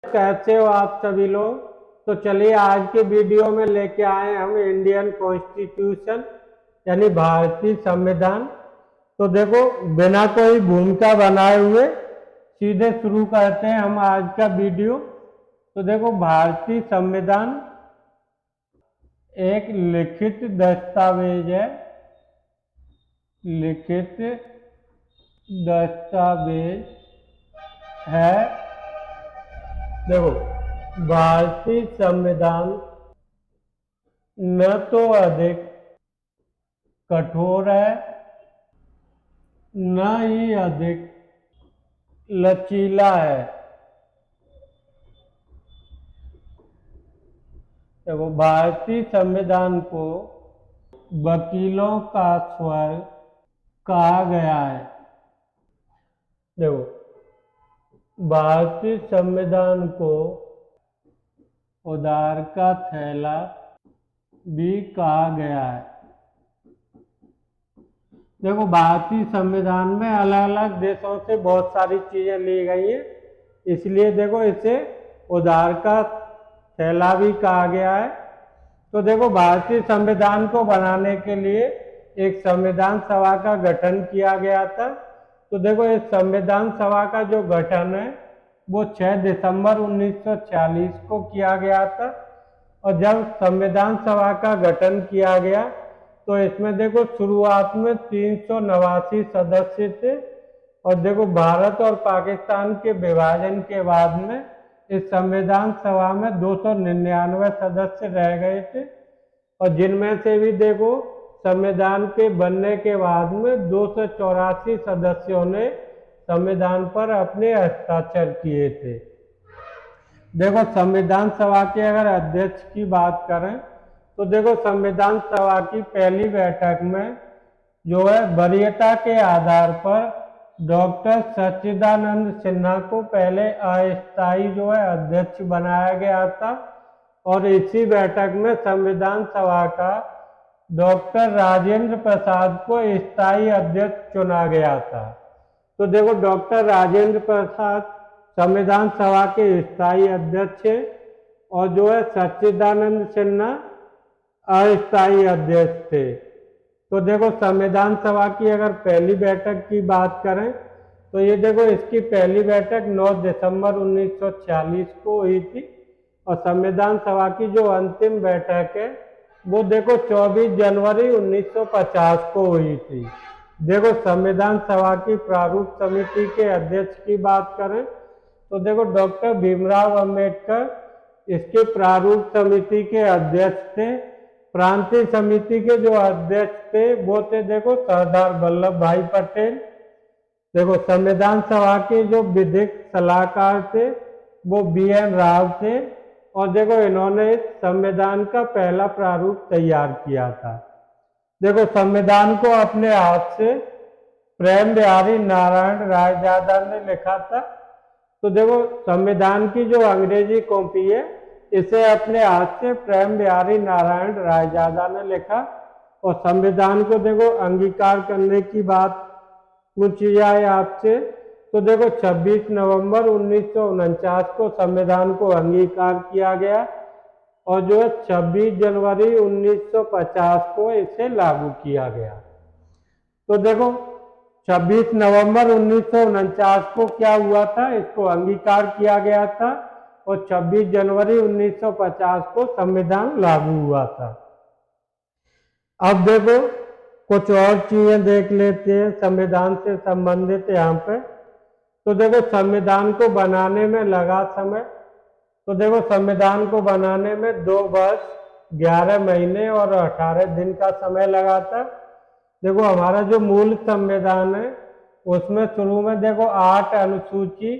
कैसे हो आप सभी लोग। तो चलिए आज के वीडियो में लेके आए हम इंडियन कॉन्स्टिट्यूशन यानी भारतीय संविधान। तो देखो बिना कोई भूमिका बनाए हुए सीधे शुरू करते हैं हम आज का वीडियो। तो देखो भारतीय संविधान एक लिखित दस्तावेज है। लिखित दस्तावेज है। देखो भारतीय संविधान न तो अधिक कठोर है न ही अधिक लचीला है। देखो भारतीय संविधान को वकीलों का स्वर्ग कहा गया है। देखो भारतीय संविधान को उधार का थैला भी कहा गया है। देखो भारतीय संविधान में अलग अलग देशों से बहुत सारी चीजें ली गई हैं, इसलिए देखो इसे उधार का थैला भी कहा गया है। तो देखो भारतीय संविधान को बनाने के लिए एक संविधान सभा का गठन किया गया था। तो देखो इस संविधान सभा का जो गठन है वो 6 दिसंबर 1946 को किया गया था। और जब संविधान सभा का गठन किया गया तो इसमें देखो शुरुआत में 389 सदस्य थे। और देखो भारत और पाकिस्तान के विभाजन के बाद में इस संविधान सभा में 299 सदस्य रह गए थे। और जिनमें से भी देखो संविधान के बनने के बाद में 284 सदस्यों ने संविधान पर अपने हस्ताक्षर किए थे। देखो संविधान सभा के अगर अध्यक्ष की बात करें तो देखो संविधान सभा की पहली बैठक में जो है वरीयता के आधार पर डॉक्टर सच्चिदानंद सिन्हा को पहले अस्थायी जो है अध्यक्ष बनाया गया था। और इसी बैठक में संविधान सभा का डॉक्टर राजेंद्र प्रसाद को स्थायी अध्यक्ष चुना गया था। तो देखो डॉक्टर राजेंद्र प्रसाद संविधान सभा के स्थायी अध्यक्ष हैं और जो है सच्चिदानंद सिन्हा अस्थायी अध्यक्ष थे। तो देखो संविधान सभा की अगर पहली बैठक की बात करें तो ये देखो इसकी पहली बैठक 9 दिसंबर 1946 को हुई थी। और संविधान सभा की जो अंतिम बैठक है वो देखो 24 जनवरी 1950 को हुई थी। देखो संविधान सभा की प्रारूप समिति के अध्यक्ष की बात करें तो देखो डॉक्टर भीमराव अंबेडकर इसके प्रारूप समिति के अध्यक्ष थे। प्रांतीय समिति के जो अध्यक्ष थे वो थे देखो सरदार वल्लभ भाई पटेल। देखो संविधान सभा के जो विधिक सलाहकार थे वो BN राव थे। और देखो इन्होंने संविधान का पहला प्रारूप तैयार किया था। देखो संविधान को अपने हाथ से प्रेम बिहारी नारायण रायजादा ने लिखा था। तो देखो संविधान की जो अंग्रेजी कॉपी है इसे अपने हाथ से प्रेम बिहारी नारायण रायजादा ने लिखा। और संविधान को देखो अंगीकार करने की बात पूछी जाए आपसे तो देखो 26 नवंबर 1949 को संविधान को अंगीकार किया गया। और जो है 26 जनवरी 1950 को इसे लागू किया गया। तो देखो 26 नवंबर 1949 को क्या हुआ था, इसको अंगीकार किया गया था। और 26 जनवरी 1950 को संविधान लागू हुआ था। अब देखो कुछ और चीजें देख लेते हैं संविधान से संबंधित यहाँ पे। तो देखो संविधान को बनाने में लगा समय। तो देखो संविधान को बनाने में 2 वर्ष 11 महीने और 18 दिन का समय लगा था। देखो हमारा जो मूल संविधान है उसमें शुरू में देखो 8 अनुसूची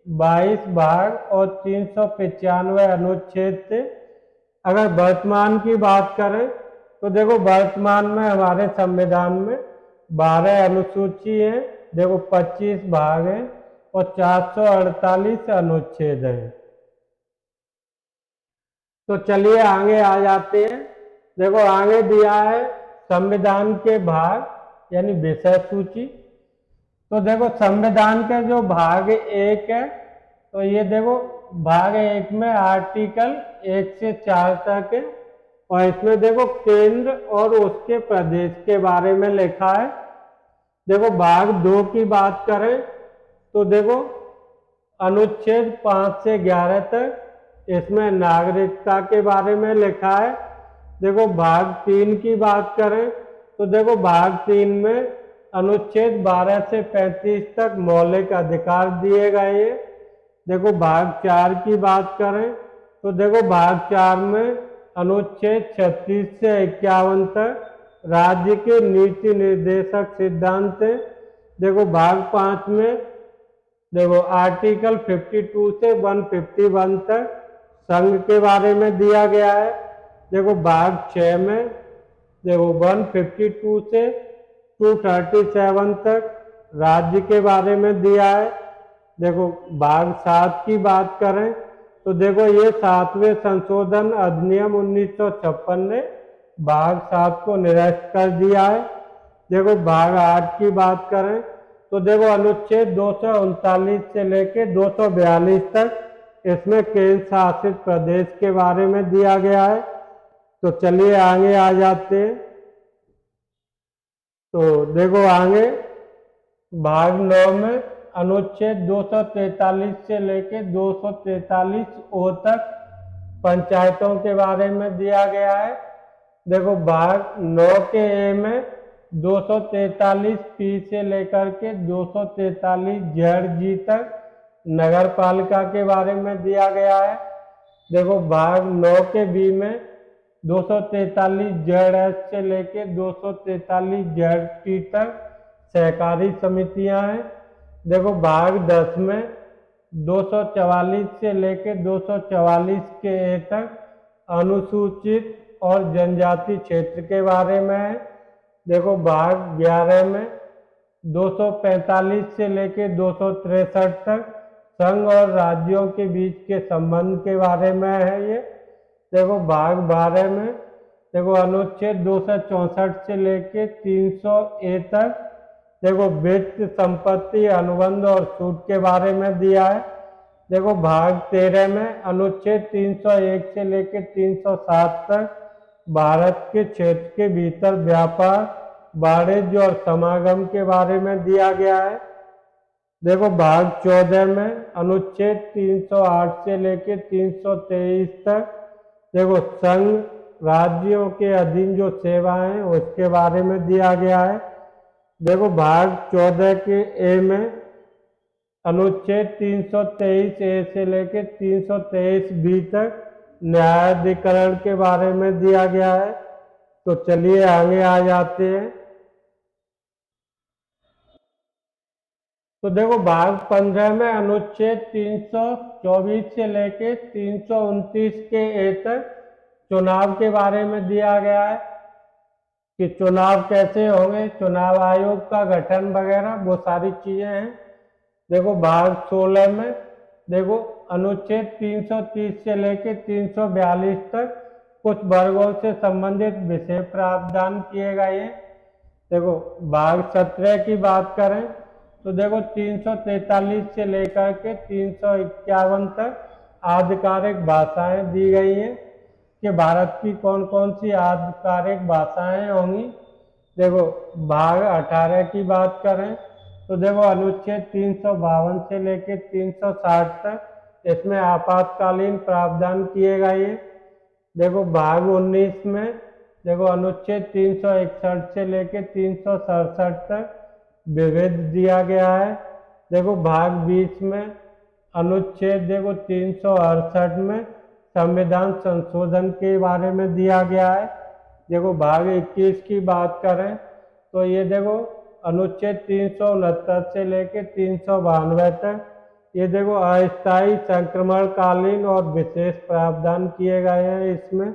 22 भाग और 395 अनुच्छेद थे। अगर वर्तमान की बात करें तो देखो वर्तमान में हमारे संविधान में 12 अनुसूची हैं, देखो 25 भाग हैं और 448 अनुच्छेद हैं। तो चलिए आगे आ जाते हैं। देखो आगे दिया है संविधान के भाग यानी विषय सूची। तो देखो संविधान का जो भाग 1 है तो ये देखो भाग 1 में आर्टिकल 1 से 4 तक है, और इसमें देखो केंद्र और उसके प्रदेश के बारे में लिखा है। देखो भाग 2 की बात करें तो देखो अनुच्छेद 5 से 11 तक, इसमें नागरिकता के बारे में लिखा है। देखो भाग 3 की बात करें तो देखो भाग 3 में अनुच्छेद 12 से 35 तक मौलिक अधिकार दिए गए हैं। देखो भाग 4 की बात करें तो देखो भाग 4 में अनुच्छेद 36 से 51 तक राज्य के नीति निर्देशक सिद्धांत है। देखो भाग 5 में देखो आर्टिकल 52 से 151 तक संघ के बारे में दिया गया है। देखो भाग 6 में देखो 152 से 237 तक राज्य के बारे में दिया है। देखो भाग 7 की बात करें तो देखो ये 7वें संशोधन अधिनियम 1956 ने भाग 7 को निरस्त कर दिया है। देखो भाग 8 की बात करें तो देखो अनुच्छेद 239 से लेके 242 तक इसमें केंद्र शासित प्रदेश के बारे में दिया गया है। तो चलिए आगे आ जाते हैं। तो देखो आगे भाग 9 में अनुच्छेद 243 से लेके 243 ओ तक पंचायतों के बारे में दिया गया है। देखो भाग 9 के ए में 243 पी से लेकर के 243 जेड जी तक नगर पालिका के बारे में दिया गया है। देखो भाग 9 के बी में 243 जेड एच से लेके 243 जेड टी तक सहकारी समितियां हैं। देखो भाग 10 में 244 से लेके 244 के ए तक अनुसूचित और जनजाति क्षेत्र के बारे में है। देखो भाग 11 में 245 से लेके 263 तक संघ और राज्यों के बीच के संबंध के बारे में है ये। देखो भाग 12 में देखो अनुच्छेद 264 से लेके 300 ए तक देखो वित्त संपत्ति अनुबंध और छूट के बारे में दिया है। देखो भाग 13 में अनुच्छेद 301 से लेके 307 तक भारत के क्षेत्र के भीतर व्यापार वाणिज्य और समागम के बारे में दिया गया है। देखो भाग 14 में अनुच्छेद 308 से लेके 323 तक देखो संघ राज्यों के अधीन जो सेवाएं हैं उसके बारे में दिया गया है। देखो भाग 14 के ए में अनुच्छेद 323 ए से लेके 323 बी तक न्यायाधिकरण के बारे में दिया गया है। तो चलिए आगे आ जाते हैं। तो देखो भाग 15 में अनुच्छेद 324 से लेके 329 के ए तक चुनाव के बारे में दिया गया है कि चुनाव कैसे होंगे, चुनाव आयोग का गठन वगैरह वो सारी चीजें हैं। देखो भाग 16 में देखो अनुच्छेद 330 से लेके 342 तक कुछ वर्गों से संबंधित विषय प्रावधान किए गए हैं। देखो भाग 17 की बात करें तो देखो 343 से लेकर के 351 तक आधिकारिक भाषाएं दी गई हैं कि भारत की कौन कौन सी आधिकारिक भाषाएं होंगी। देखो भाग 18 की बात करें तो देखो अनुच्छेद 352 से लेकर 360 तक इसमें आपातकालीन प्रावधान किए गए हैं। देखो भाग 19 में देखो अनुच्छेद 361 से लेकर 367 तक विविध दिया गया है। देखो भाग 20 में अनुच्छेद देखो 368 में संविधान संशोधन के बारे में दिया गया है। देखो भाग 21 की बात करें तो ये देखो अनुच्छेद 369 से लेके 392 तक ये देखो अस्थायी संक्रमणकालीन और विशेष प्रावधान किए गए हैं इसमें।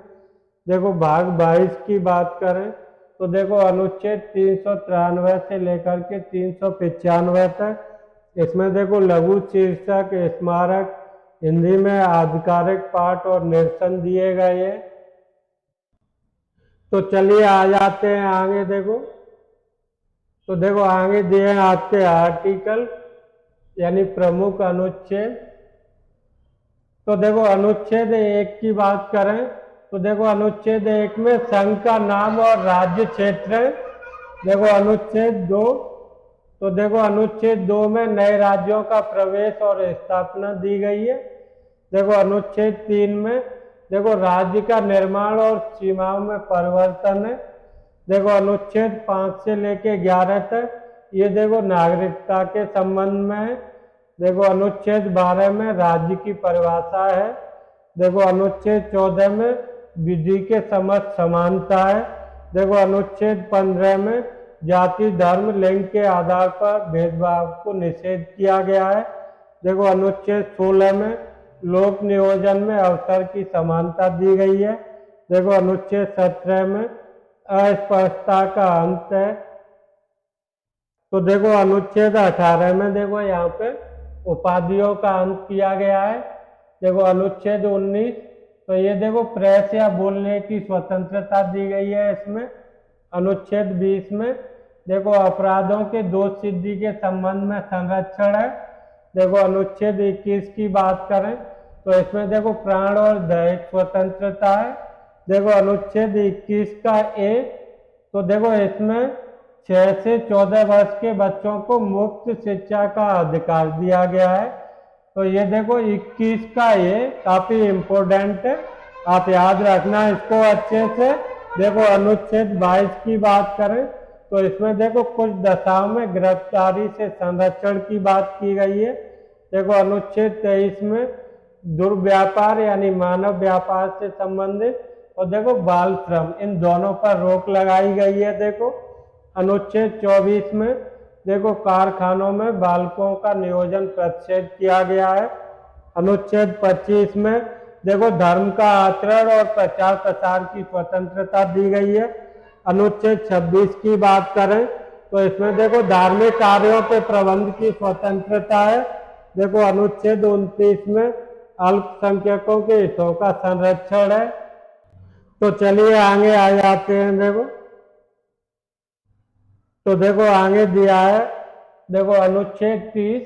देखो भाग 22 की बात करें तो देखो अनुच्छेद 393 से लेकर के 395 तक इसमें देखो लघु शीर्षक स्मारक हिंदी में आधिकारिक पाठ और निरसन दिए गए हैं। तो चलिए आ जाते हैं आगे। देखो तो देखो आगे दिए हैं आपके आर्टिकल यानी प्रमुख अनुच्छेद। तो देखो अनुच्छेद 1 की बात करें तो देखो अनुच्छेद 1 में संघ का नाम और राज्य क्षेत्र है। देखो अनुच्छेद 2, तो देखो अनुच्छेद 2 में नए राज्यों का प्रवेश और स्थापना दी गई है। देखो अनुच्छेद 3 में देखो राज्य का निर्माण और सीमाओं में परिवर्तन है। देखो अनुच्छेद 5 से लेके 11 तक ये देखो नागरिकता के संबंध में है। देखो अनुच्छेद 12 में राज्य की परिभाषा है। देखो अनुच्छेद 14 में विधि के समक्ष समानता है। देखो अनुच्छेद 15 में जाति धर्म लिंग के आधार पर भेदभाव को निषेध किया गया है। देखो अनुच्छेद 16 में लोक नियोजन में अवसर की समानता दी गई है। देखो अनुच्छेद 17 में अस्पष्टता का अंत है। तो देखो अनुच्छेद 18 में देखो यहाँ पे उपाधियों का अंत किया गया है। देखो अनुच्छेद 19, तो ये देखो प्रेस या बोलने की स्वतंत्रता दी गई है इसमें। अनुच्छेद 20 में देखो अपराधों के दोष सिद्धि के संबंध में संरक्षण है। देखो अनुच्छेद 21 की बात करें तो इसमें देखो प्राण और दैहिक स्वतंत्रता है। देखो अनुच्छेद 21 का ए, तो देखो इसमें 6 से 14 वर्ष के बच्चों को मुफ्त शिक्षा का अधिकार दिया गया है। तो ये देखो 21 का ये काफी इम्पोर्टेंट है, आप याद रखना इसको अच्छे से। देखो अनुच्छेद 22 की बात करें तो इसमें देखो कुछ दशाओं में गिरफ्तारी से संरक्षण की बात की गई है। देखो अनुच्छेद 23 में दुर्व्यापार यानी मानव व्यापार से संबंधित और देखो बाल श्रम, इन दोनों पर रोक लगाई गई है। देखो अनुच्छेद 24 में देखो कारखानों में बालकों का नियोजन प्रतिषेध किया गया है। अनुच्छेद 25 में देखो धर्म का आचरण और प्रचार प्रसार की स्वतंत्रता दी गई है। अनुच्छेद 26 की बात करें तो इसमें देखो धार्मिक कार्यों के प्रबंध की स्वतंत्रता है। देखो अनुच्छेद 29 में अल्पसंख्यकों के हितों का संरक्षण है। तो चलिए आगे आ जाते हैं। देखो तो देखो आगे दिया है देखो अनुच्छेद 30,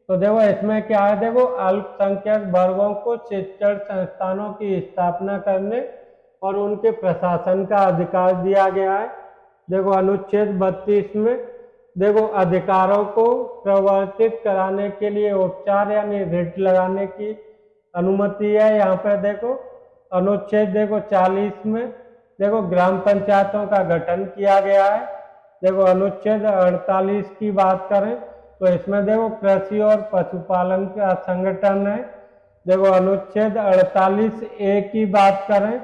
तो देखो इसमें क्या है, देखो अल्पसंख्यक वर्गों को शिक्षण संस्थानों की स्थापना करने और उनके प्रशासन का अधिकार दिया गया है। देखो अनुच्छेद 32 में देखो अधिकारों को प्रवर्तित कराने के लिए उपचार यानी रिट लगाने की अनुमति है। यहाँ पर देखो अनुच्छेद देखो 40 में देखो ग्राम पंचायतों का गठन किया गया है। देखो अनुच्छेद 48 की बात करें तो इसमें देखो कृषि और पशुपालन का संगठन है। देखो अनुच्छेद 48 ए की बात करें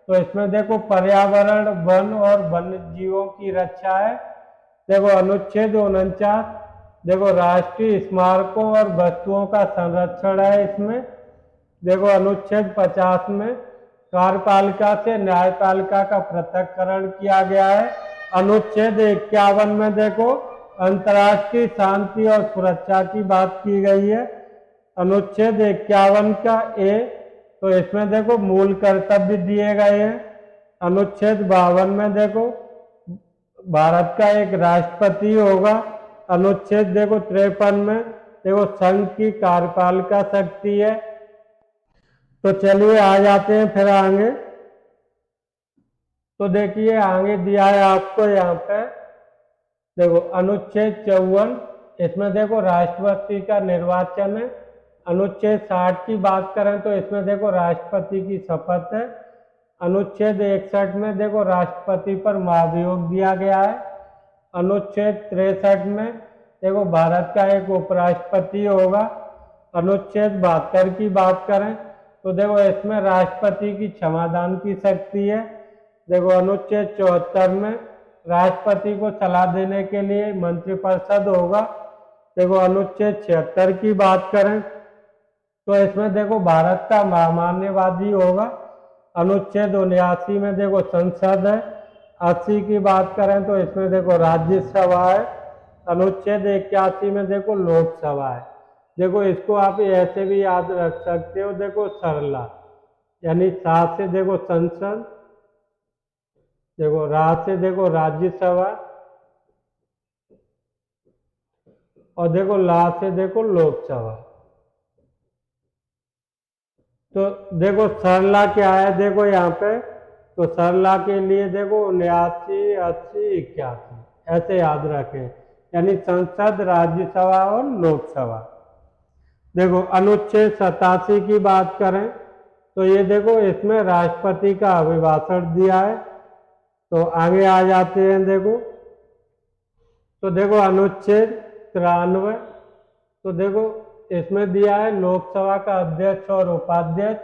तो इसमें देखो पर्यावरण वन और वन्य जीवों की रक्षा है। देखो अनुच्छेद 49 देखो राष्ट्रीय स्मारकों और वस्तुओं का संरक्षण है इसमें। देखो अनुच्छेद 50 में कार्यपालिका से न्यायपालिका का पृथक्करण किया गया है। अनुच्छेद 51 में देखो अंतर्राष्ट्रीय शांति और सुरक्षा की बात की गई है। अनुच्छेद 51 का ए, तो इसमें देखो मूल कर्तव्य दिए गए हैं। अनुच्छेद 52 में देखो भारत का एक राष्ट्रपति होगा। अनुच्छेद देखो 53 में देखो संघ की कार्यपालिका शक्ति है। तो चलिए आ जाते हैं फिर आगे। तो देखिए आगे दिया है आपको यहाँ पे देखो अनुच्छेद 54, इसमें देखो राष्ट्रपति का निर्वाचन है। अनुच्छेद 60 की बात करें तो इसमें देखो राष्ट्रपति की शपथ है। अनुच्छेद 61 में देखो राष्ट्रपति पर महाभियोग दिया गया है। अनुच्छेद 63 में देखो भारत का एक उपराष्ट्रपति होगा। अनुच्छेद 72 की बात करें तो देखो इसमें राष्ट्रपति की क्षमादान की शक्ति है। देखो अनुच्छेद 74 में राष्ट्रपति को सलाह देने के लिए मंत्रिपरिषद होगा। देखो अनुच्छेद 76 की बात करें तो इसमें देखो भारत का महामान्यवादी होगा। अनुच्छेद 79 में देखो संसद है। 80 की बात करें तो इसमें देखो राज्यसभा है। अनुच्छेद 81 में देखो लोकसभा है। देखो इसको आप ऐसे भी याद रख सकते हो, देखो सरला यानी सा से देखो संसद, देखो रा से देखो राज्यसभा और देखो ला से देखो लोकसभा। तो देखो सरला क्या है, देखो यहाँ पे तो सरला के लिए देखो 79, 80, 81 ऐसे याद रखें, यानी संसद, राज्यसभा और लोकसभा। देखो अनुच्छेद 87 की बात करें तो ये देखो इसमें राष्ट्रपति का अभिभाषण दिया है। तो आगे आ जाते हैं, देखो तो देखो अनुच्छेद 93, तो देखो इसमें दिया है लोकसभा का अध्यक्ष और उपाध्यक्ष।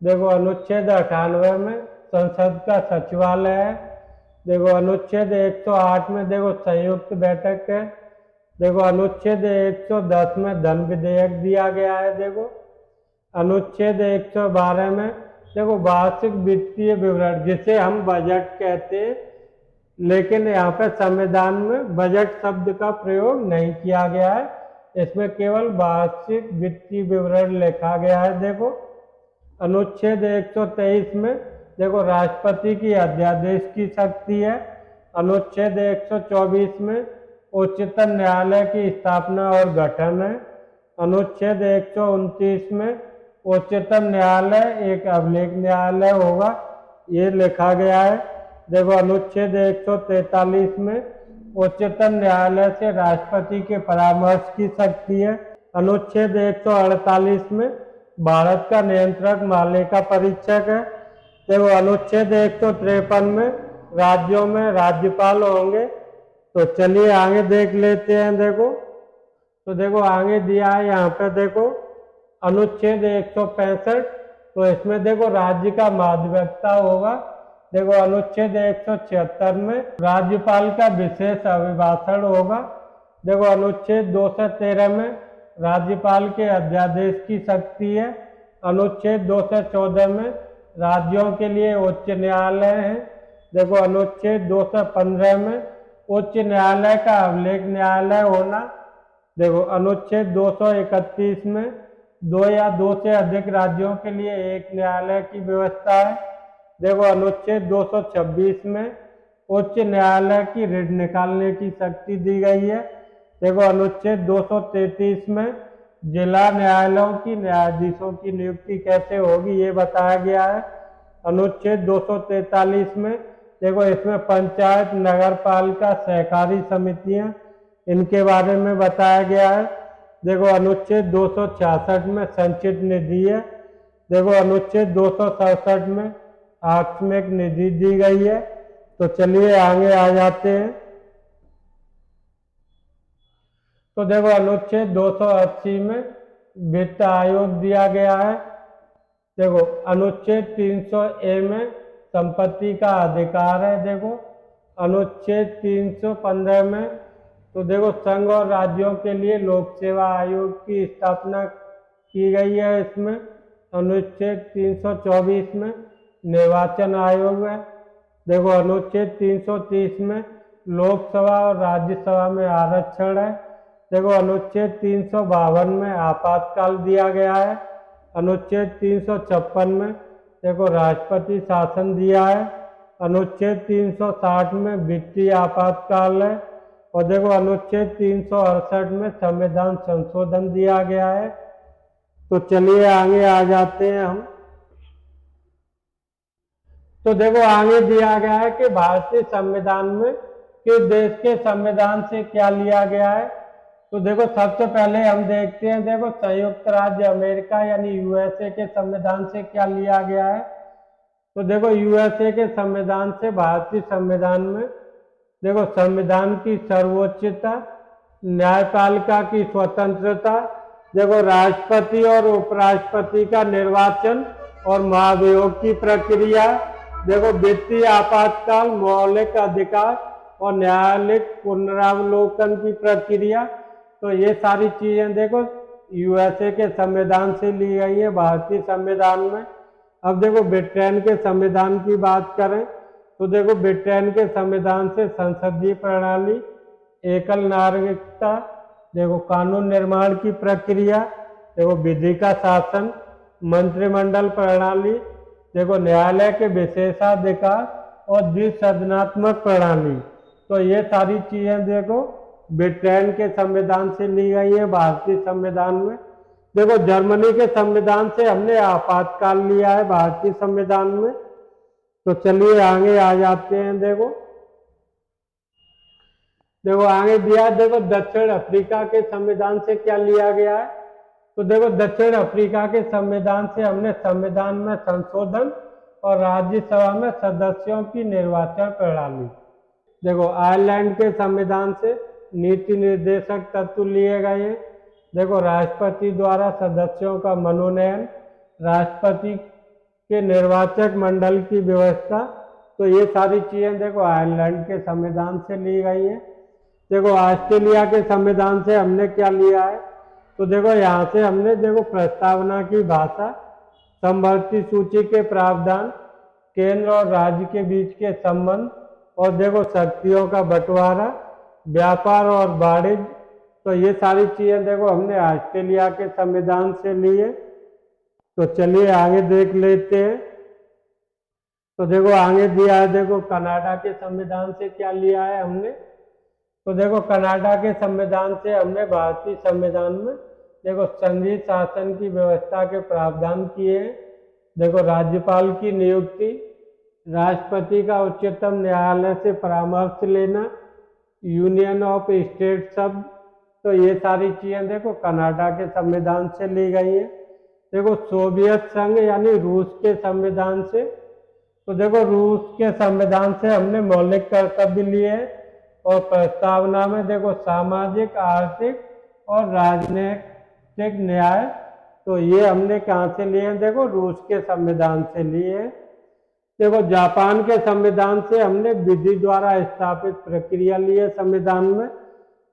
देखो अनुच्छेद 98 में संसद का सचिवालय है। देखो अनुच्छेद 108 में देखो संयुक्त बैठक है। देखो अनुच्छेद 110 में धन विधेयक दिया गया है। देखो अनुच्छेद 112 में देखो वार्षिक वित्तीय विवरण, जिसे हम बजट कहते हैं, लेकिन यहाँ पे संविधान में बजट शब्द का प्रयोग नहीं किया गया है, इसमें केवल वार्षिक वित्तीय विवरण लिखा गया है। देखो अनुच्छेद 123 में देखो राष्ट्रपति की अध्यादेश की शक्ति है। अनुच्छेद 124 में उच्चतम न्यायालय की स्थापना और गठन है। अनुच्छेद 129 में उच्चतम न्यायालय एक अभिलेख न्यायालय होगा, ये लिखा गया है। देखो अनुच्छेद 143 में उच्चतम न्यायालय से राष्ट्रपति के परामर्श की शक्ति है। अनुच्छेद 148 में भारत का नियंत्रक मालिका परीक्षक है। देखो अनुच्छेद 153 में राज्यों में राज्यपाल होंगे। तो चलिए आगे देख लेते हैं। देखो तो देखो आगे दिया है यहाँ पे, देखो अनुच्छेद 165, तो इसमें देखो राज्य का मध्यस्थता होगा। देखो अनुच्छेद 176 में राज्यपाल का विशेष अभिभाषण होगा। देखो अनुच्छेद 213 में राज्यपाल के अध्यादेश की शक्ति है। अनुच्छेद 214 में राज्यों के लिए उच्च न्यायालय है। देखो अनुच्छेद 215 में उच्च न्यायालय का अभिलेख न्यायालय होना। देखो अनुच्छेद 231 में दो या दो से अधिक राज्यों के लिए एक न्यायालय की व्यवस्था है। देखो अनुच्छेद 226 में उच्च न्यायालय की रिट निकालने की शक्ति दी गई है। देखो अनुच्छेद 233 में जिला न्यायालयों की न्यायाधीशों की नियुक्ति कैसे होगी ये बताया गया है। अनुच्छेद 243 में देखो इसमें पंचायत, नगर पालिका, सहकारी समितियां, इनके बारे में बताया गया है। देखो अनुच्छेद 266 में संचित निधि है। देखो अनुच्छेद 267 में आकस्मिक निधि दी गई है। तो चलिए आगे आ जाते हैं। तो देखो अनुच्छेद 280 में वित्त आयोग दिया गया है। देखो अनुच्छेद 300A में संपत्ति का अधिकार है। देखो अनुच्छेद 315 में तो देखो संघ और राज्यों के लिए लोक सेवा आयोग की स्थापना की गई है। इसमें अनुच्छेद 324 में निर्वाचन आयोग है। देखो अनुच्छेद 330 में लोकसभा और राज्यसभा में आरक्षण है। देखो अनुच्छेद 352 में आपातकाल दिया गया है। अनुच्छेद 356 में देखो राष्ट्रपति शासन दिया है। अनुच्छेद 360 में वित्तीय आपातकाल है। और देखो अनुच्छेद 368 में संविधान संशोधन दिया गया है। तो चलिए आगे आ जाते हैं हम। तो देखो आगे दिया गया है कि भारतीय संविधान में किस देश के संविधान से क्या लिया गया है। तो देखो सबसे पहले हम देखते हैं, देखो संयुक्त राज्य अमेरिका यानी यूएसए के संविधान से क्या लिया गया है। तो देखो यूएसए के संविधान से भारतीय संविधान में देखो संविधान की सर्वोच्चता, न्यायपालिका की स्वतंत्रता, देखो राष्ट्रपति और उपराष्ट्रपति का निर्वाचन और महाभियोग की प्रक्रिया, देखो वित्तीय आपातकाल, मौलिक अधिकार और न्यायालयिक पुनरावलोकन की प्रक्रिया। तो ये सारी चीजें देखो यूएसए के संविधान से ली गई है भारतीय संविधान में। अब देखो ब्रिटेन के संविधान की बात करें तो देखो ब्रिटेन के संविधान से संसदीय प्रणाली, एकल नागरिकता, देखो कानून निर्माण की प्रक्रिया, देखो विधि का शासन, मंत्रिमंडल प्रणाली, देखो न्यायालय के विशेषाधिकार और द्विसदनात्मक प्रणाली। तो ये सारी चीजें देखो ब्रिटेन के संविधान से ली गई है भारतीय संविधान में। देखो जर्मनी के संविधान से हमने आपातकाल लिया है भारतीय संविधान में। तो चलिए आगे आ जाते हैं। देखो देखो आगे दिया है, देखो दक्षिण अफ्रीका के संविधान से क्या लिया गया है। तो देखो दक्षिण अफ्रीका के संविधान से हमने संविधान में संशोधन और राज्यसभा में सदस्यों की निर्वाचन प्रणाली। देखो आयरलैंड के संविधान से नीति निर्देशक तत्व लिए गए हैं। देखो राष्ट्रपति द्वारा सदस्यों का मनोनयन, राष्ट्रपति के निर्वाचक मंडल की व्यवस्था, तो ये सारी चीजें देखो आयरलैंड के संविधान से ली गई हैं। देखो ऑस्ट्रेलिया के संविधान से हमने क्या लिया है। तो देखो यहाँ से हमने देखो प्रस्तावना की भाषा, समवर्ती सूची के प्रावधान, केंद्र और राज्य के बीच के संबंध, और देखो शक्तियों का बंटवारा, व्यापार और वाणिज्य, तो ये सारी चीजें देखो हमने ऑस्ट्रेलिया के संविधान से ली है। तो चलिए आगे देख लेते हैं। तो देखो आगे दिया है, देखो कनाडा के संविधान से क्या लिया है हमने। तो देखो कनाडा के संविधान से हमने भारतीय संविधान में देखो संघीय शासन की व्यवस्था के प्रावधान किए हैं। देखो राज्यपाल की नियुक्ति, राष्ट्रपति का उच्चतम न्यायालय से परामर्श लेना, यूनियन ऑफ स्टेट शब्द, तो ये सारी चीजें देखो कनाडा के संविधान से ली गई हैं। देखो सोवियत संघ यानी रूस के संविधान से, तो देखो रूस के संविधान से हमने मौलिक कर्तव्य लिए हैं और प्रस्तावना में देखो सामाजिक, आर्थिक और राजनीतिक न्याय, तो ये हमने कहाँ से लिए हैं, देखो रूस के संविधान से लिए हैं। देखो जापान के संविधान से हमने विधि द्वारा स्थापित प्रक्रिया ली है संविधान में।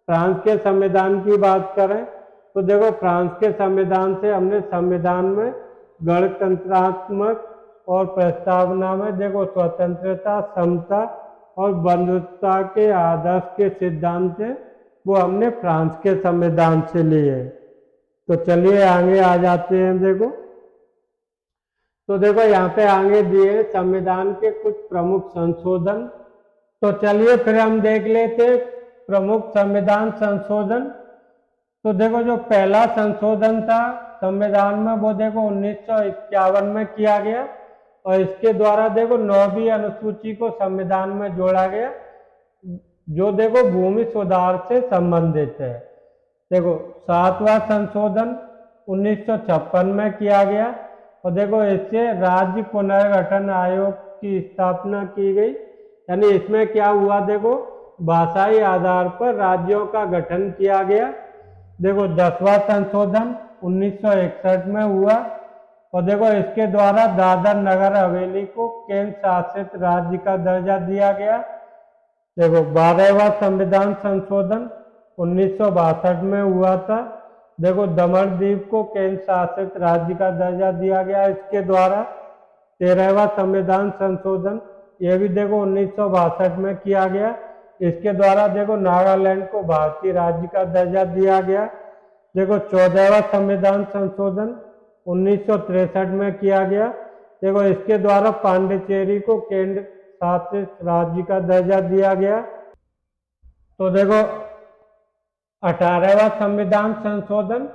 फ्रांस के संविधान की बात करें तो देखो फ्रांस के संविधान से हमने संविधान में गणतंत्रात्मक और प्रस्तावना में देखो स्वतंत्रता, समता और बंधुत्व के आदर्श के सिद्धांत है, वो हमने फ्रांस के संविधान से लिए। तो चलिए आगे आ जाते हैं। देखो तो देखो यहाँ पे आगे दिए संविधान के कुछ प्रमुख संशोधन। तो चलिए फिर हम देख लेते प्रमुख संविधान संशोधन। तो देखो जो पहला संशोधन था संविधान में वो देखो 1951 में किया गया और इसके द्वारा देखो 9वीं अनुसूची को संविधान में जोड़ा गया, जो देखो भूमि सुधार से संबंधित है। देखो 7वां संशोधन 1956 में किया गया और देखो इससे राज्य पुनर्गठन आयोग की स्थापना की गई। यानी इसमें क्या हुआ, देखो भाषाई आधार पर राज्यों का गठन किया गया। देखो 10वां संशोधन 1961 में हुआ और देखो इसके द्वारा दादर नगर हवेली को केंद्र शासित राज्य का दर्जा दिया गया। देखो 12वां संविधान संशोधन 1962 में हुआ था। देखो दमन द्वीप को केंद्र शासित राज्य का दर्जा दिया गया इसके द्वारा। 13वां संविधान संशोधन ये भी देखो 1962 में किया गया, इसके द्वारा देखो नागालैंड को भारतीय राज्य का दर्जा दिया गया। देखो 14वां संविधान संशोधन 1963 में किया गया। देखो इसके द्वारा पांडिचेरी को केंद्र शासित राज्य का दर्जा दिया गया। तो देखो 18वां संविधान संशोधन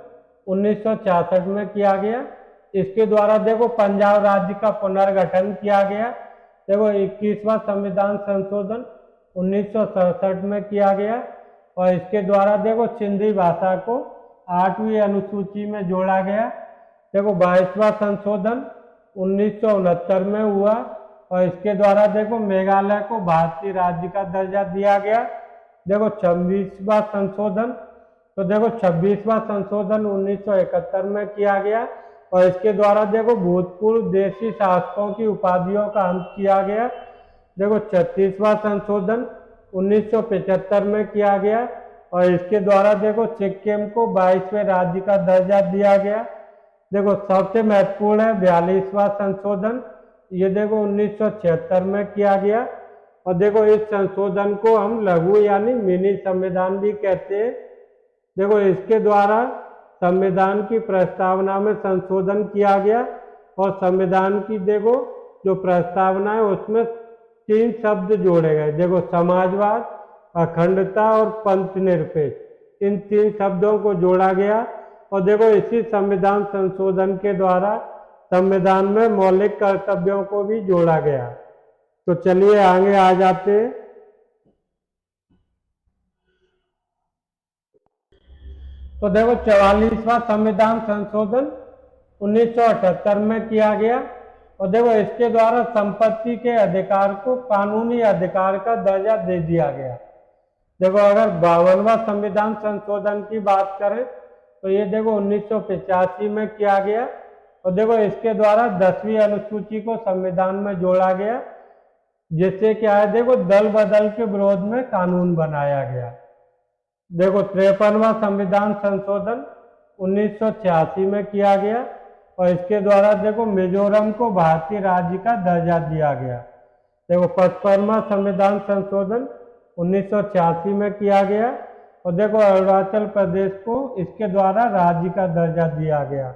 1966 में किया गया, इसके द्वारा देखो पंजाब राज्य का पुनर्गठन किया गया। देखो 21वां संविधान संशोधन 1967 में किया गया और इसके द्वारा देखो सिंधी भाषा को 8वीं अनुसूची में जोड़ा गया। देखो 22वां संशोधन 1969 में हुआ और इसके द्वारा देखो मेघालय को भारतीय राज्य का दर्जा दिया गया। देखो 26वां संशोधन, तो देखो 26वां संशोधन 1971 में किया गया और इसके द्वारा देखो भूतपूर्व देशी शासकों की उपाधियों का अंत किया गया। देखो 36वां संशोधन 1975 में किया गया और इसके द्वारा देखो सिक्किम को 22वें राज्य का दर्जा दिया गया। देखो सबसे महत्वपूर्ण है 42वां संशोधन, ये देखो 1976 में किया गया और देखो इस संशोधन को हम लघु यानी मिनी संविधान भी कहते हैं। देखो इसके द्वारा संविधान की प्रस्तावना में संशोधन किया गया और संविधान की देखो जो प्रस्तावना है उसमें 3 शब्द जोड़े गए। देखो समाजवाद, अखंडता और पंथ निरपेक्ष, इन 3 शब्दों को जोड़ा गया और देखो इसी संविधान संशोधन के द्वारा संविधान में मौलिक कर्तव्यों को भी जोड़ा गया। तो चलिए आगे आ जाते हैं। तो देखो 44वां संविधान संशोधन 1978 में किया गया और देखो इसके द्वारा संपत्ति के अधिकार को कानूनी अधिकार का दर्जा दे दिया गया। देखो अगर 52वां संविधान संशोधन की बात करें तो ये देखो 1985 में किया गया और देखो इसके द्वारा 10वीं अनुसूची को संविधान में जोड़ा गया, जिससे क्या है देखो दल बदल के विरोध में कानून बनाया गया। देखो 53वां संविधान संशोधन 1986 में किया गया और इसके द्वारा देखो मिजोरम को भारतीय राज्य का दर्जा दिया गया। देखो 55वां संविधान संशोधन 1986 में किया गया और देखो अरुणाचल प्रदेश को इसके द्वारा राज्य का दर्जा दिया गया।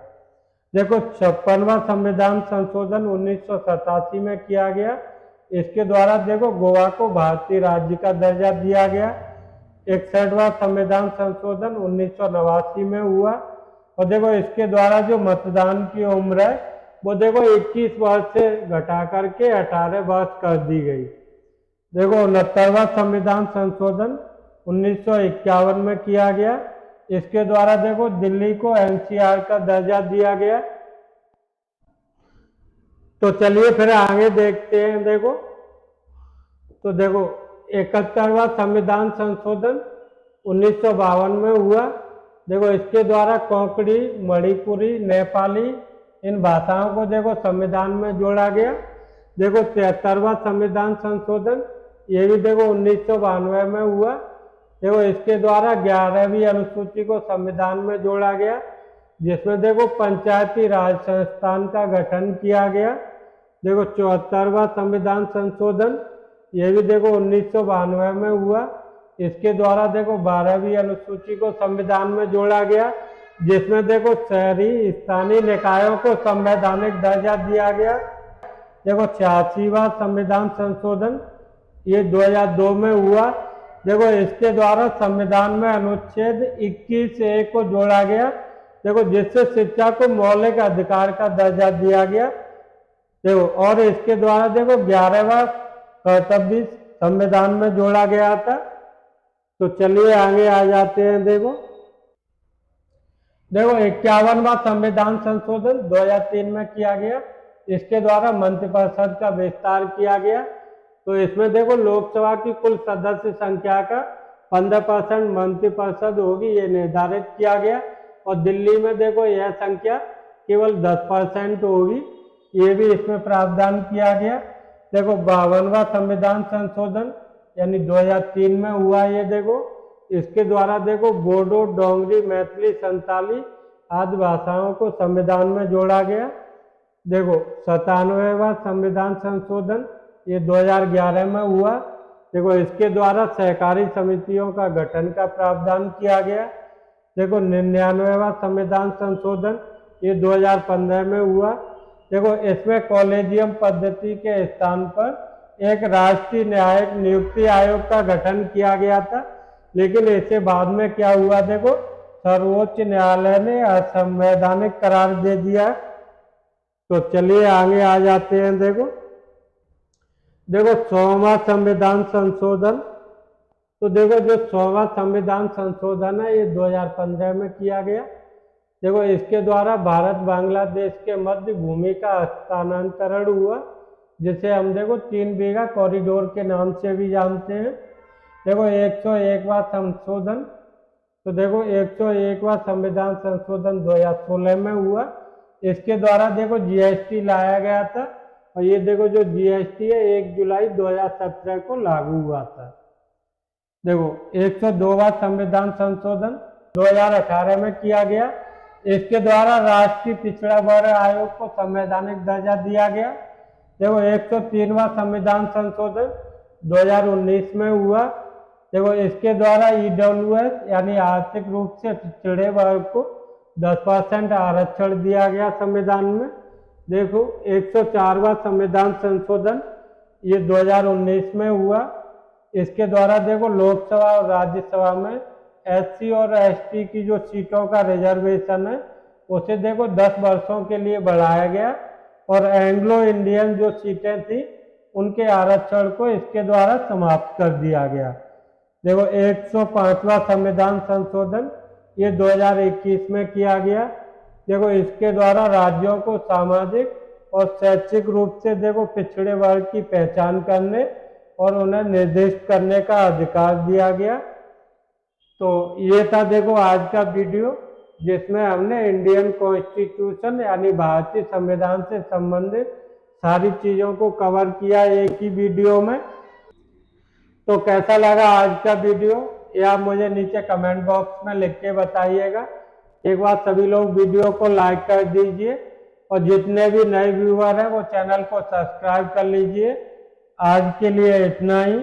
देखो 56वां संविधान संशोधन 1987 में किया गया, इसके द्वारा देखो गोवा को भारतीय राज्य का दर्जा दिया गया। 61वां संविधान संशोधन 1989 में हुआ और देखो इसके द्वारा जो मतदान की उम्र है वो देखो 21 वर्ष से घटा करके 18 वर्ष कर दी गई। देखो 69वां संविधान संशोधन 1951 में किया गया, इसके द्वारा देखो दिल्ली को एनसीआर का दर्जा दिया गया। तो चलिए फिर आगे देखते हैं। देखो तो देखो 71वां संविधान संशोधन 1952 में हुआ। देखो इसके द्वारा कोंकणी, मणिपुरी, नेपाली इन भाषाओं को देखो संविधान में जोड़ा गया। देखो 73वां संविधान संशोधन ये भी देखो 1992 में हुआ। देखो इसके द्वारा 11वीं अनुसूची को संविधान में जोड़ा गया, जिसमें देखो पंचायती राज संस्थान का गठन किया गया। देखो 74वां संविधान संशोधन ये भी देखो 1992 में हुआ। इसके द्वारा देखो 12वीं अनुसूची को संविधान में जोड़ा गया, जिसमें देखो शहरी स्थानीय निकायों को संवैधानिक दर्जा दिया गया। देखो 86वां संविधान संशोधन ये 2002 में हुआ। देखो इसके द्वारा संविधान में अनुच्छेद 21A को जोड़ा गया, देखो जिससे शिक्षा को मौलिक अधिकार का दर्जा दिया गया। देखो और इसके द्वारा देखो 11वां कर्तव्य संविधान में जोड़ा गया था। तो चलिए आगे आ जाते हैं। देखो 51वां संविधान संशोधन 2003 में किया गया, इसके द्वारा मंत्रिपरिषद का विस्तार किया गया। तो इसमें देखो लोकसभा की कुल सदस्य संख्या का 15% मंत्रिपरिषद होगी, ये निर्धारित किया गया और दिल्ली में देखो यह संख्या केवल 10% होगी, ये भी इसमें प्रावधान किया गया। देखो 52वां संविधान संशोधन यानी 2003 में हुआ। ये देखो इसके द्वारा देखो बोडो, डोंगरी, मैथिली, संताली आदि भाषाओं को संविधान में जोड़ा गया। देखो 97वां संविधान संशोधन ये 2011 में हुआ। देखो इसके द्वारा सहकारी समितियों का गठन का प्रावधान किया गया। देखो 99वां संविधान संशोधन ये 2015 में हुआ। देखो इसमें कॉलेजियम पद्धति के स्थान पर एक राष्ट्रीय न्यायिक नियुक्ति आयोग का गठन किया गया था, लेकिन इसे बाद में क्या हुआ देखो सर्वोच्च न्यायालय ने असंवैधानिक करार दे दिया। तो चलिए आगे आ जाते हैं। देखो 100वां संविधान संशोधन। तो देखो जो 100वां संविधान संशोधन है ये 2015 में किया गया। देखो इसके द्वारा भारत बांग्लादेश के मध्य भूमि का हस्तांतरण हुआ, जिसे हम देखो 3 बीघा कॉरिडोर के नाम से भी जानते हैं। देखो 101वां संशोधन। तो देखो 101वां संविधान संशोधन 2016 में हुआ। इसके द्वारा देखो जीएसटी लाया गया था और ये देखो जो जीएसटी है 1 जुलाई 2017 को लागू हुआ था। देखो 102वां संविधान संशोधन 2018 में किया गया। इसके द्वारा राष्ट्रीय पिछड़ा वर्ग आयोग को संवैधानिक दर्जा दिया गया। देखो 103वां संविधान संशोधन 2019 में हुआ। देखो इसके द्वारा ईडब्ल्यूएस यानी आर्थिक रूप से पिछड़े वर्ग को 10% आरक्षण दिया गया संविधान में। देखो 104वां संविधान संशोधन ये 2019 में हुआ। इसके द्वारा देखो लोकसभा और राज्यसभा में SC और ST की जो सीटों का रिजर्वेशन है उसे देखो 10 वर्षों के लिए बढ़ाया गया, और एंग्लो इंडियन जो सीटें थी उनके आरक्षण को इसके द्वारा समाप्त कर दिया गया। देखो 105वां संविधान संशोधन ये 2021 में किया गया। देखो इसके द्वारा राज्यों को सामाजिक और शैक्षिक रूप से देखो पिछड़े वर्ग की पहचान करने और उन्हें निर्दिष्ट करने का अधिकार दिया गया। तो ये था देखो आज का वीडियो, जिसमें हमने इंडियन कॉन्स्टिट्यूशन यानी भारतीय संविधान से संबंधित सारी चीज़ों को कवर किया एक ही वीडियो में। तो कैसा लगा आज का वीडियो ये आप मुझे नीचे कमेंट बॉक्स में लिख के बताइएगा। एक बार सभी लोग वीडियो को लाइक कर दीजिए, और जितने भी नए व्यूअर हैं वो चैनल को सब्सक्राइब कर लीजिए। आज के लिए इतना ही।